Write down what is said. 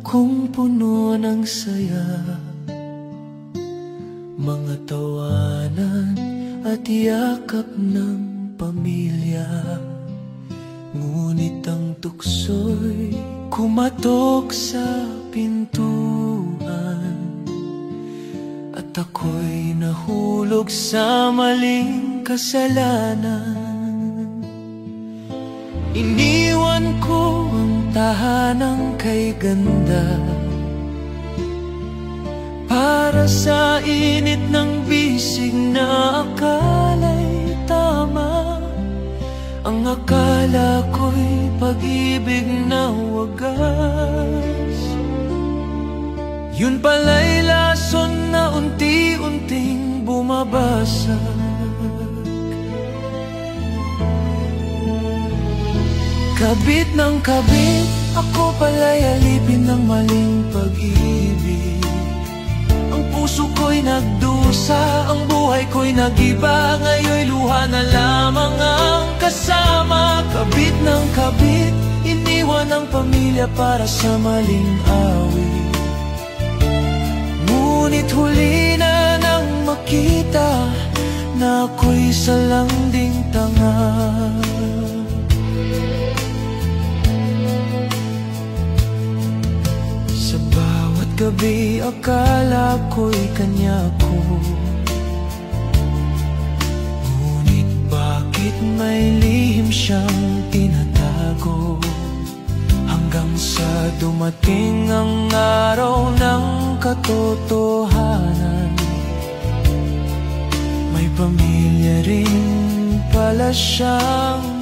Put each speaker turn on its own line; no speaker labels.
kong puno ng saya, mga tawanan at yakap ng pamilya. Ngunit ang tukso'y kumatok sa pintuan, at ako'y nahulog sa maling kasalanan. Iniwan ko ang tahanang kay ganda para sa init ng bisig na akala'y tama. Ang akala ko'y pag-ibig na wagas, yun pala'y lason na unti-unting bumabasag. Kabit ng kabit, ako pala'y alipin ng maling pag-ibig. Ang puso ko'y nagdusa, ang buhay ko'y nag-iba. Ngayon'y luha na lamang ang kasama. Kabit ng kabit, iniwan ang pamilya para sa maling awit. Ngunit huli na nang makita na ako'y salanding tanga. Gabi akala ko'y kanya ko, ngunit bakit may lihim siyang tinatago? Hanggang sa dumating ang araw ng katotohanan, may pamilya rin pala siyang